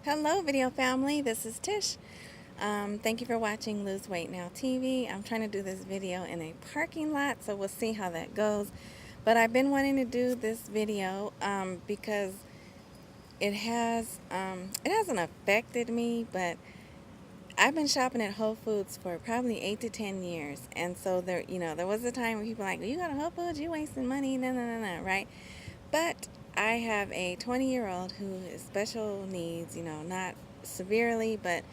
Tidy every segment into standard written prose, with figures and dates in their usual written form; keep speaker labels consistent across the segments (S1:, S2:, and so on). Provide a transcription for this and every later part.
S1: Hello, video family. This is Tish. Thank you for watching Lose Weight Now TV. I'm trying to do this video in a parking lot, so we'll see how that goes. But I've been wanting to do this video because it hasn't affected me, but I've been shopping at Whole Foods for probably 8 to 10 years, and so there was a time where people were like, well, you go to Whole Foods, you wasting money, no, right? But I have a 20-year-old who is special needs, not severely, but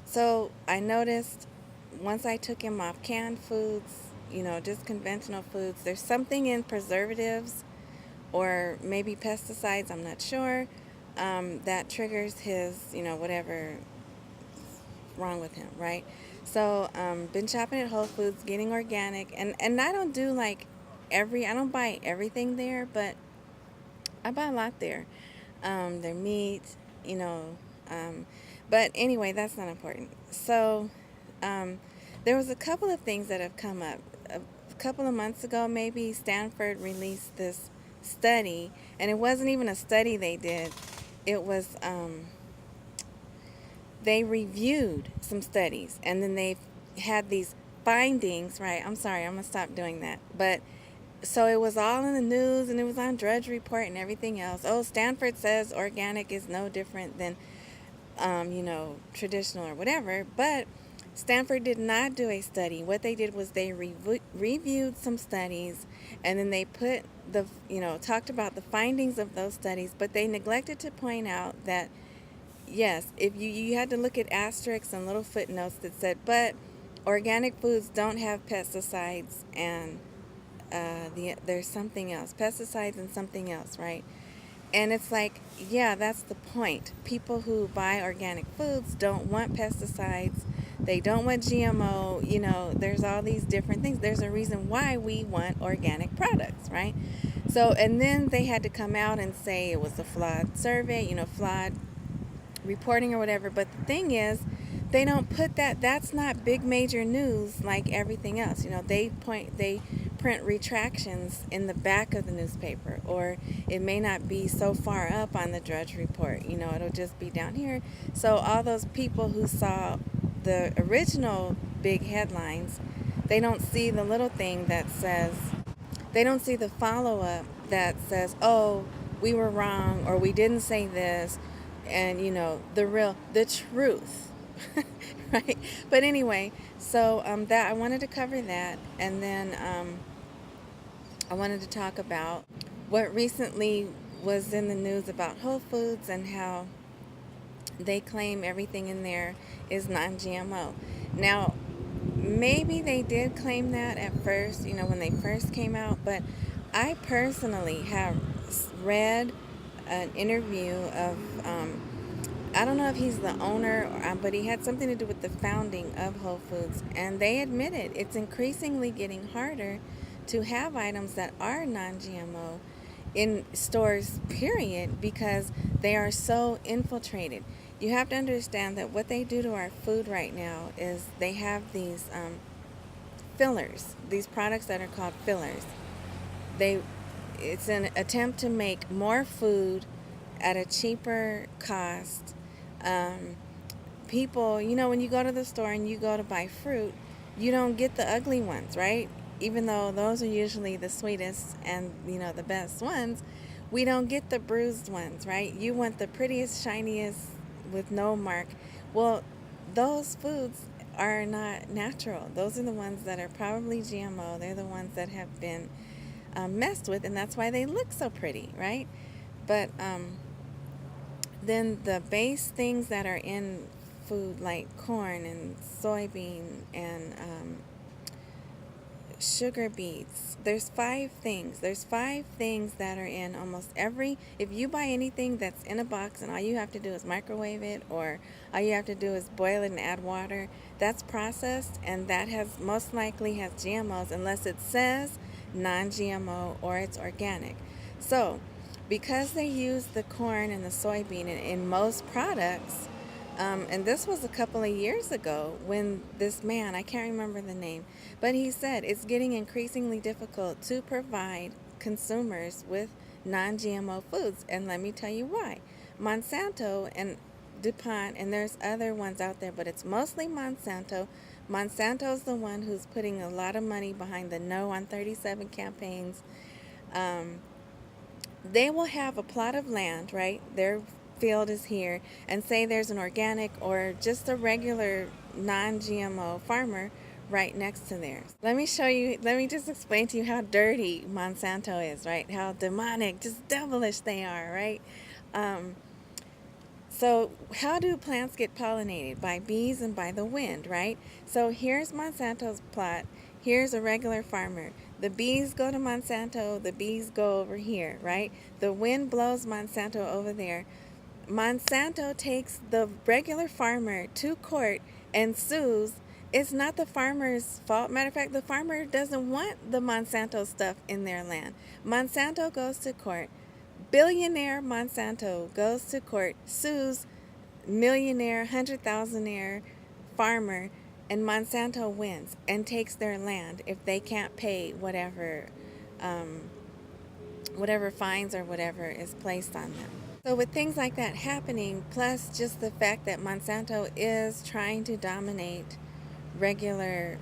S1: so I noticed once I took him off canned foods, just conventional foods, there's something in preservatives or maybe pesticides, I'm not sure, that triggers his, whatever wrong with him, right? So, been shopping at Whole Foods, getting organic, and I don't do like I don't buy everything there, but I buy a lot there. Their meat, you know, um, but anyway, that's not important. So, there was a couple of things that have come up. A couple of months ago, maybe Stanford released this study, and it wasn't even a study they did. It was they reviewed some studies, and then they had these findings, right? I'm sorry, I'm going to stop doing that. But so it was all in the news, and it was on Drudge Report and everything else. Oh, Stanford says organic is no different than, traditional or whatever. But Stanford did not do a study. What they did was they reviewed some studies, and then they talked about the findings of those studies, but they neglected to point out that yes, if you had to look at asterisks and little footnotes that said, but organic foods don't have pesticides and there's something else, pesticides and something else, right? And it's like, yeah, that's the point. People who buy organic foods don't want pesticides. They don't want GMO. There's all these different things. There's a reason why we want organic products, right? So, and then they had to come out and say it was a flawed survey, flawed reporting or whatever. But the thing is, they don't put that's not big major news like everything else. They print retractions in the back of the newspaper, or it may not be so far up on the Drudge Report. It'll just be down here. So all those people who saw the original big headlines, they don't see the little thing that says, they don't see the follow-up that says, oh, we were wrong, or we didn't say this, and the truth. Right? But anyway, so that I wanted to cover that, and then I wanted to talk about what recently was in the news about Whole Foods and how they claim everything in there is non-GMO. Now, maybe they did claim that at first, when they first came out, but I personally have read an interview of, I don't know if he's the owner, but he had something to do with the founding of Whole Foods, and they admitted it's increasingly getting harder to have items that are non-GMO in stores, period, because they are so infiltrated. You have to understand that what they do to our food right now is they have these fillers, these products that are called fillers. It's an attempt to make more food at a cheaper cost. People, when you go to the store and you go to buy fruit, you don't get the ugly ones, right? Even though those are usually the sweetest and, the best ones, we don't get the bruised ones, right? You want the prettiest, shiniest with no mark. Well, those foods are not natural. Those are the ones that are probably GMO. They're the ones that have been messed with, and that's why they look so pretty, right? But then the base things that are in food, like corn and soybean and sugar beets, there's five things that are in almost every, if you buy anything that's in a box and all you have to do is microwave it, or all you have to do is boil it and add water, that's processed, and that has most likely has GMOs unless it says non-GMO or it's organic. So because they use the corn and the soybean in most products, and this was a couple of years ago when this man, I can't remember the name, but he said it's getting increasingly difficult to provide consumers with non-GMO foods. And let me tell you why. Monsanto and DuPont, and there's other ones out there, but it's mostly Monsanto. Monsanto's the one who's putting a lot of money behind the No on 37 campaigns. Um, they will have a plot of land, right? Their field is here, and say there's an organic or just a regular non-GMO farmer right next to theirs. Let me show you, let me just explain to you how dirty Monsanto is, right? How demonic, just devilish they are, right? Um, so how do plants get pollinated? By bees and by the wind, right? So here's Monsanto's plot. Here's a regular farmer. The bees go to Monsanto, the bees go over here, right? The wind blows Monsanto over there. Monsanto takes the regular farmer to court and sues. It's not the farmer's fault. Matter of fact, the farmer doesn't want the Monsanto stuff in their land. Monsanto goes to court. Billionaire Monsanto goes to court, sues millionaire, 100,000-aire farmer, and Monsanto wins and takes their land if they can't pay whatever fines or whatever is placed on them. So with things like that happening, plus just the fact that Monsanto is trying to dominate regular,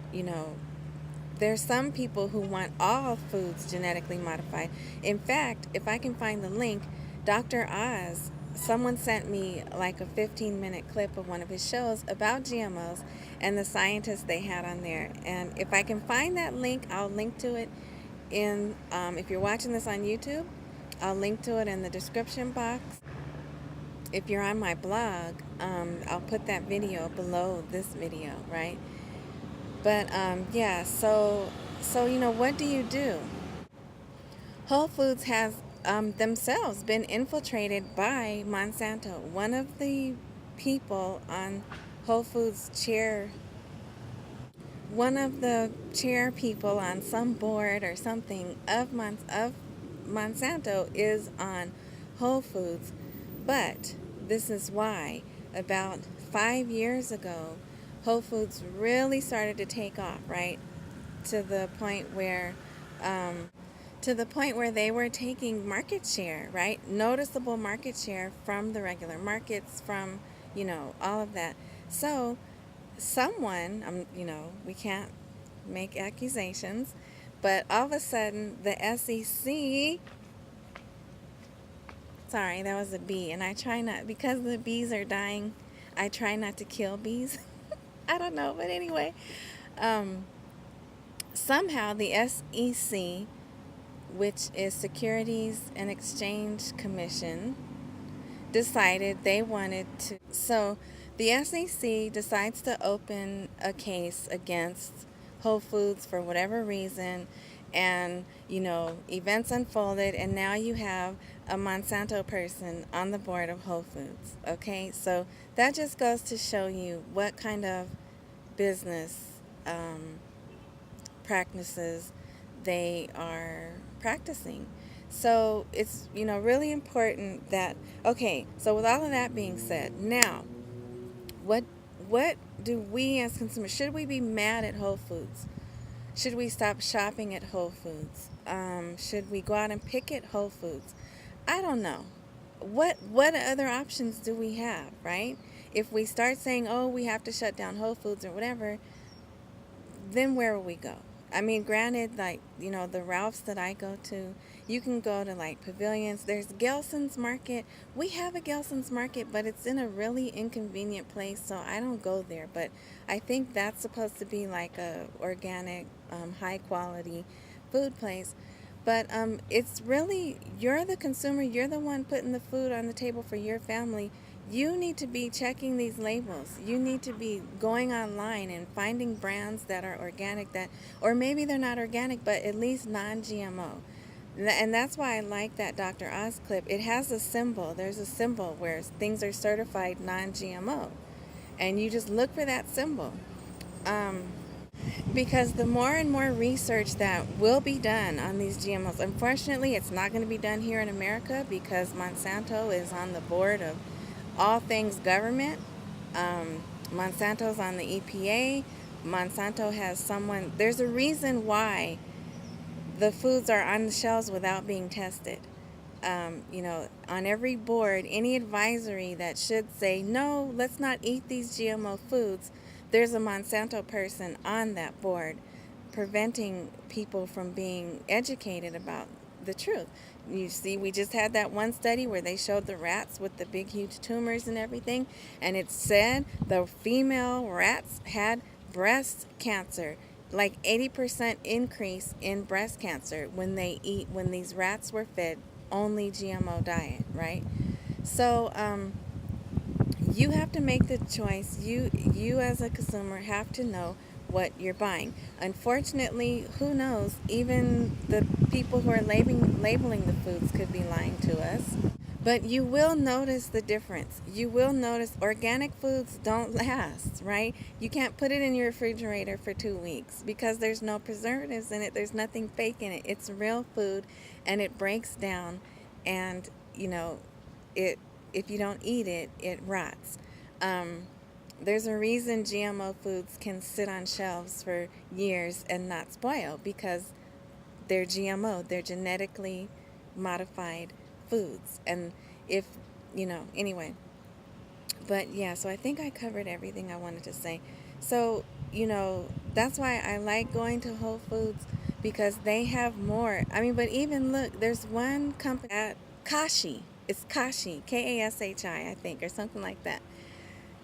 S1: there's some people who want all foods genetically modified. In fact, if I can find the link, Dr.Oz, someone sent me like a 15-minute clip of one of his shows about GMOs and the scientists they had on there. And if I can find that link, I'll link to it in, if you're watching this on YouTube, I'll link to it in the description box. If you're on my blog, I'll put that video below this video, right? But yeah, so what do you do? Whole Foods has themselves been infiltrated by Monsanto. One of the people on Whole Foods one of the chair people on some board or something of Monsanto is on Whole Foods. But this is why about 5 years ago, Whole Foods really started to take off, right? To the point where they were taking market share, right? Noticeable market share from the regular markets, from, all of that. So someone, we can't make accusations, but all of a sudden the SEC, sorry, that was a bee, and I try not, because the bees are dying, I try not to kill bees. I don't know, but anyway, somehow the SEC, which is Securities and Exchange Commission, decided they wanted to. So the SEC decides to open a case against Whole Foods for whatever reason, and events unfolded, and now you have a Monsanto person on the board of Whole Foods. Okay, so that just goes to show you what kind of business practices they are practicing. So it's really important that, okay, so with all of that being said, now what do we as consumers, should we be mad at Whole Foods? Should we stop shopping at Whole Foods? Should we go out and picket Whole Foods? I don't know. What other options do we have, right? If we start saying, oh, we have to shut down Whole Foods or whatever, then where will we go? I mean, granted, like, the Ralphs that I go to, you can go to like Pavilions. There's Gelson's Market. We have a Gelson's Market, but it's in a really inconvenient place, so I don't go there. But I think that's supposed to be like a organic, high quality food place. But it's really, you're the consumer, you're the one putting the food on the table for your family. You need to be checking these labels. You need to be going online and finding brands that are organic, or maybe they're not organic, but at least non-GMO. And that's why I like that Dr. Oz clip. It has a symbol. There's a symbol where things are certified non-GMO. And you just look for that symbol. Because the more and more research that will be done on these GMOs, unfortunately, it's not going to be done here in America because Monsanto is on the board of all things government. Monsanto's on the EPA. Monsanto has someone, there's a reason why the foods are on the shelves without being tested. you know, on every board, any advisory that should say, no, let's not eat these GMO foods, there's a Monsanto person on that board preventing people from being educated about the truth. You see, we just had that one study where they showed the rats with the big, huge tumors and everything, and it said the female rats had breast cancer, like 80% increase in breast cancer when these rats were fed only GMO diet, right? So you have to make the choice. You as a consumer have to know what you're buying. Unfortunately, who knows? Even the people who are labeling the foods could be lying to us. But you will notice the difference. You will notice organic foods don't last, right? You can't put it in your refrigerator for 2 weeks because there's no preservatives in it. There's nothing fake in it. It's real food, and it breaks down, and you know, it if you don't eat it, it rots. There's a reason GMO foods can sit on shelves for years and not spoil because they're GMO. They're genetically modified foods. And if, you know, anyway. But yeah, so I think I covered everything I wanted to say. So, you know, that's why I like going to Whole Foods because they have more. I mean, but even look, there's one company at Kashi. It's Kashi, Kashi, I think, or something like that.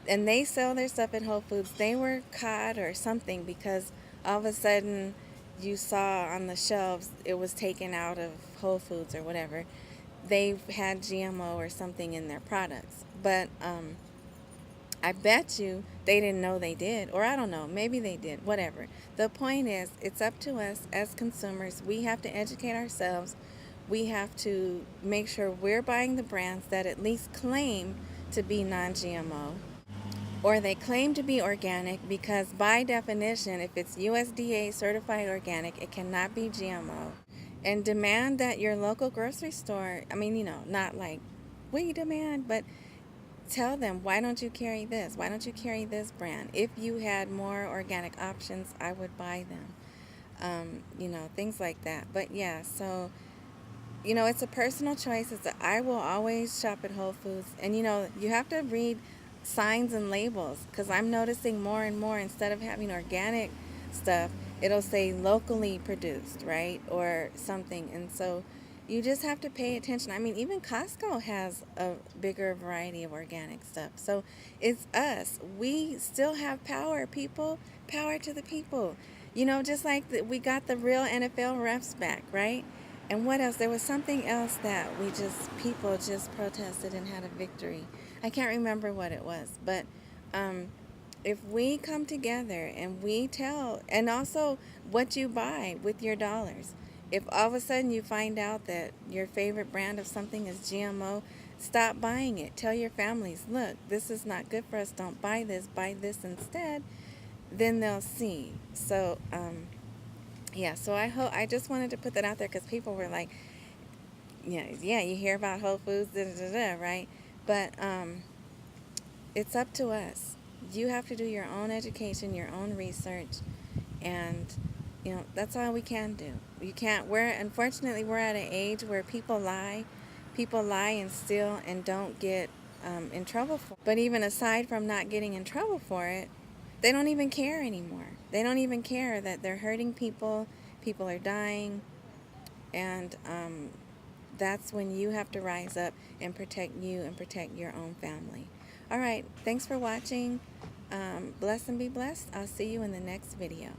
S1: And they sell their stuff at Whole Foods. They were caught or something because all of a sudden you saw on the shelves it was taken out of Whole Foods or whatever. They had GMO or something in their products. But I bet you they didn't know they did, or I don't know, maybe they did, whatever. The point is, it's up to us as consumers. We have to educate ourselves. We have to make sure we're buying the brands that at least claim to be non-GMO, or they claim to be organic, because by definition, if it's USDA certified organic, it cannot be GMO. And demand that your local grocery store, I mean, you know, not like we demand, but tell them, why don't you carry this? Why don't you carry this brand? If you had more organic options, I would buy them. You know, things like that. But yeah, so, you know, it's a personal choice. I will always shop at Whole Foods. And, you know, you have to read signs and labels, because I'm noticing more and more, instead of having organic stuff, it'll say locally produced, right? Or something. And so you just have to pay attention. I mean, even Costco has a bigger variety of organic stuff. So it's us. We still have power, people. Power to the people. You know, just like we got the real NFL refs back, right? And what else? There was something else that people just protested and had a victory. I can't remember what it was. But if we come together and we tell, and also what you buy with your dollars. If all of a sudden you find out that your favorite brand of something is GMO, stop buying it. Tell your families, look, this is not good for us. Don't buy this instead. Then they'll see. So, yeah, so I just wanted to put that out there because people were like, yeah, you hear about Whole Foods, right? But it's up to us. You have to do your own education, your own research, and you know, that's all we can do. You can't. Unfortunately, we're at an age where people lie and steal and don't get in trouble for it. But even aside from not getting in trouble for it, they don't even care anymore. They don't even care that they're hurting people. People are dying, and that's when you have to rise up and protect you and protect your own family. All right. Thanks for watching. Bless and be blessed. I'll see you in the next video.